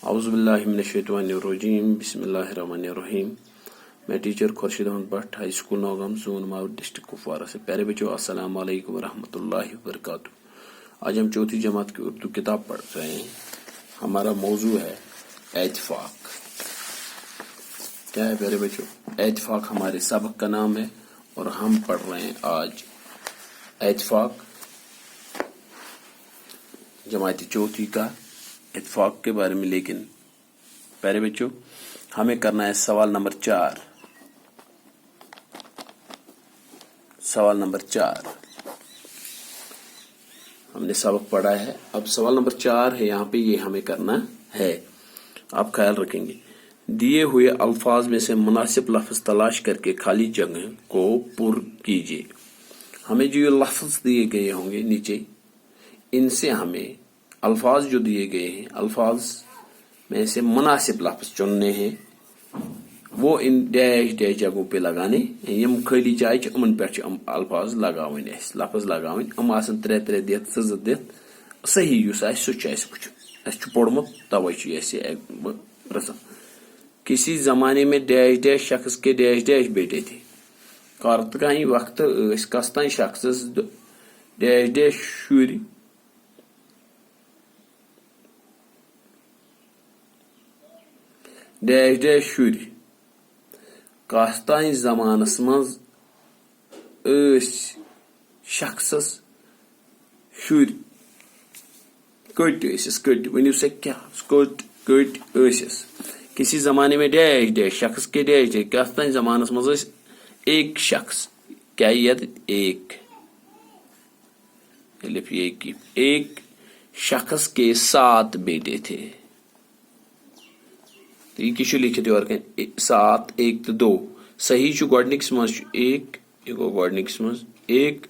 اعوذ باللہ من الشیطان الرجیم بسم اللہ الرحمن الرحیم. میں teacher Khurshid Ahmad Bhat high school Naugam zone Mawar district Kupwara سے. پیارے بچوں السلام علیکم ورحمۃ اللہ وبرکاتہ. آج ہم چوتھی جماعت کی اردو کتاب پڑھ رہے ہیں. ہمارا موضوع ہے اتفاق. کیا ہے پیارے بچوں؟ اتفاق ہمارے سبق کا نام ہے اور ہم پڑھ رہے ہیں آج اتفاق جماعت چوتھی کا اتفاق کے بارے میں. لیکن پیارے بچوں ہمیں کرنا ہے سوال نمبر 4. سوال نمبر 4 ہم نے سبق پڑھا ہے. اب سوال نمبر 4 ہے یہاں پہ، یہ ہمیں کرنا ہے. آپ خیال رکھیں گے. دیے ہوئے الفاظ میں سے مناسب لفظ تلاش کر کے خالی جگہ کو پر کیجیے. ہمیں جو یہ لفظ دیے گئے ہوں گے نیچے، ان سے ہمیں الفاظ جو دیے گئے ہیں، الفاظ میں سے مناسب لفظ چننے ہیں. وہ ان ڈیش ڈیش جگہوں پہ لگانے یم خالی جائے امن پہ الفاظ لگاون، لفظ لگاون. ام آسن 3 دِتھ 2 دِتھ صحیح یس آسہِ سُہ چھُ اَسہِ وٕچھُن. اَسہِ چھُ پوٚرمُت توے چھُ اَسہِ پرژھان. کسی زمانے میں ڈیش ڈیش شخص کے ڈیش ڈیش بیٹے تھے. کارتکائی وقت کستان شخص ڈیش ڈیش شُرۍ ڈیش ڈیش شُرۍ کاستانۍ زمانس منٛز شخصس شُرۍ کٔٹۍ ٲسِس. کٔٹۍ ؤنِو سا کیٛاہ؟ کٔٹۍ ٲسِس. کسی زمانے میں ڈیش ڈیش شخص کے ڈیش ڈیش کاستانۍ زمانس منٛز ٲسۍ ایک شخص. کیا یت ایک ایک شخص کے 7 بیٹے تھے. تو یہ کیا لکھت یور 7 1 تو 2 صحیح چھُ. گۄڈنِکِس منٛز چھُ 1، یہ گوٚو گۄڈنِکِس منٛز 1.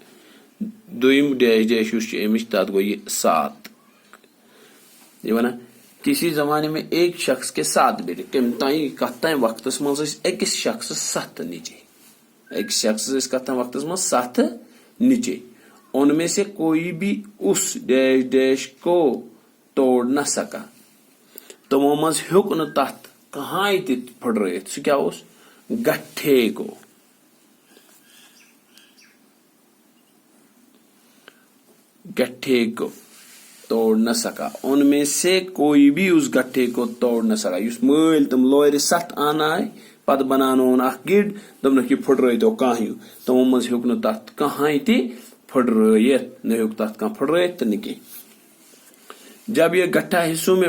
دوٚیِم ڈیش ڈیش یُس چھُ أمِس تتھ گوٚو یہِ 7. یہ ونان کسی زمانے میں ایک شخص کے 7 بیٹے. کتھ تام وقتس منٛز ٲسۍ أکِس شخصس 7 نیچے. أکِس شخصس ٲسۍ کتھ تام وقتس منٛز 7 نیچے. ان میں سے کوئی بھی اس ڈیش ڈیش کو توڑ نہ سکا. تمو منٛز ہیوٚک نہٕ تتھ کہاں تہِ پھٕٹرٲیِتھ. سُہ کیٛاہ اوس؟ گٹھے کو. گٹھے کو توڑ نہ سکا. ان میں سے کوئی بھی اس گٹھے کو توڑ نہ سکا. یُس مٲلۍ تِم لورِ 7 اننایہِ پتہٕ بناونوون اکھ گِڈ، دوٚپنکھ یہِ پھٕٹرٲیتو کانٛہہ ہیوٗ. تمو منٛز ہیوٚک نہٕ تتھ کہاں تہِ پھٕٹرٲیِتھ. نہ ہیوٚک تتھ کانٛہہ پھٕٹرٲیِتھ تہٕ نہ کینٛہہ. جب یہ گٹھا حصوں میں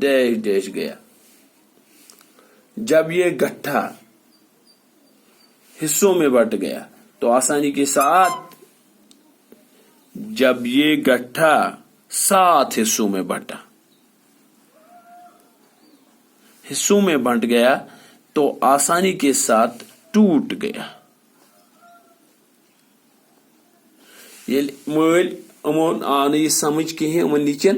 ڈیش ڈیش گیا. جب یہ گٹھا حصوں میں بٹ گیا تو آسانی کے ساتھ، جب یہ گٹھا 7 حصوں میں بٹا، حصوں میں بٹ گیا تو آسانی کے ساتھ ٹوٹ گیا. ییٚلہِ مٲلۍ یِمن آو نہٕ یہِ سمجھ کِہیٖنۍ یِمن نِچن،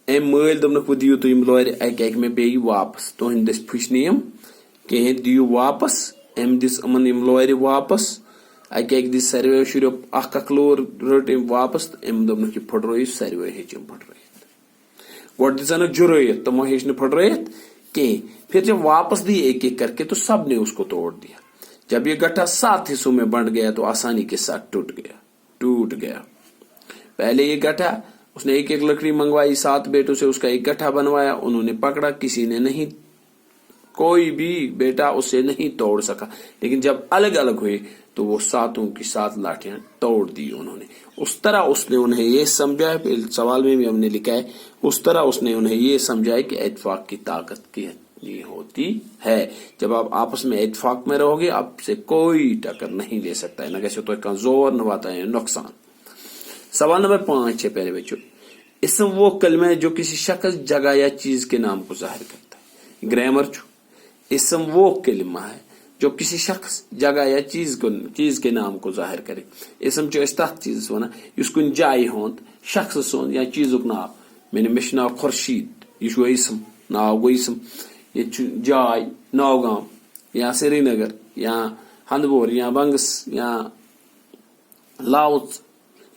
أمۍ مٲلۍ دوٚپنکھ وۄنۍ دِیِو تُہۍ یِم لورِ اکہِ اکہِ مےٚ بیٚیہِ واپس. تُہنٛدِ دٔسۍ پھٕچ نہٕ یِم کِہیٖنۍ، دِیِو واپس. أمۍ دِژ یِمن یِم لورِ واپس. اکہِ اکہِ دِژ ساروٕیو شُرٮ۪و اکھ اکھ لور رٔٹ أمۍ واپس تہٕ أمۍ دوٚپنکھ یہِ پھٕٹرٲیِو. ساروٕے ہیٚچھ یِم پھٕٹرٲیِتھ. گۄڈٕ دِژنکھ جُرٲیِتھ، تِمو ہیٚچھ نہٕ پھٕٹرٲیِتھ کِہیٖنۍ. پھر جب واپس دیے ایک ایک کر کے تو سب نے اس کو توڑ دیا. جب یہ گٹھا 7 حصوں میں بنٹ گیا تو آسانی کے ساتھ ٹوٹ گیا. پہلے یہ گٹھا اس نے ایک ایک لکڑی منگوائی 7 بیٹوں سے، اس کا ایک گٹھا بنوایا. انہوں نے پکڑا، کسی نے نہیں، کوئی بھی بیٹا اسے نہیں توڑ سکا. لیکن جب الگ الگ ہوئے تو وہ 7 کی 7 لاٹیاں توڑ دی انہوں نے. اس طرح اس نے انہیں یہ سمجھا، سوال میں بھی ہم نے لکھا ہے، اس طرح اس نے انہیں یہ سمجھایا کہ اتفاق کی طاقت کتنی ہوتی ہے. جب آپ آپس میں اتفاق میں رہو گے آپ سے کوئی ٹکر نہیں لے سکتا ہے. نہ گژھو تۄہہِ کانٛہہ زور نہ واتان ہے نقصان. سوال نمبر 5 ہے پیارے بچوں. اسم وہ کلمہ ہے جو کسی شخص، جگہ یا چیز کے نام کو ظاہر کرتا ہے. گرامر چھو. اسم وہ کلمہ ہے جو کسی شخص، جگہ یا چیز کے نام کو ظاہر کرے. اسم چھُ أسۍ تتھ چیٖزس ونان یُس کُنہِ جایہِ ہُنٛد، شخص سُنٛد یا چیٖزُک ناو. مےٚ چھُ ناو خورشید، یہِ چھُ اسم، ناو گوٚو اسم. ییٚتہِ چھُ جاے نوگام یا سری نگر یا ہندبور یا بنگس یا لاوژ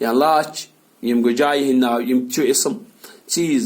یا لاچ، یم گو جایہِ ہٕنٛدۍ ناو، یم چھِ اسم. چیٖز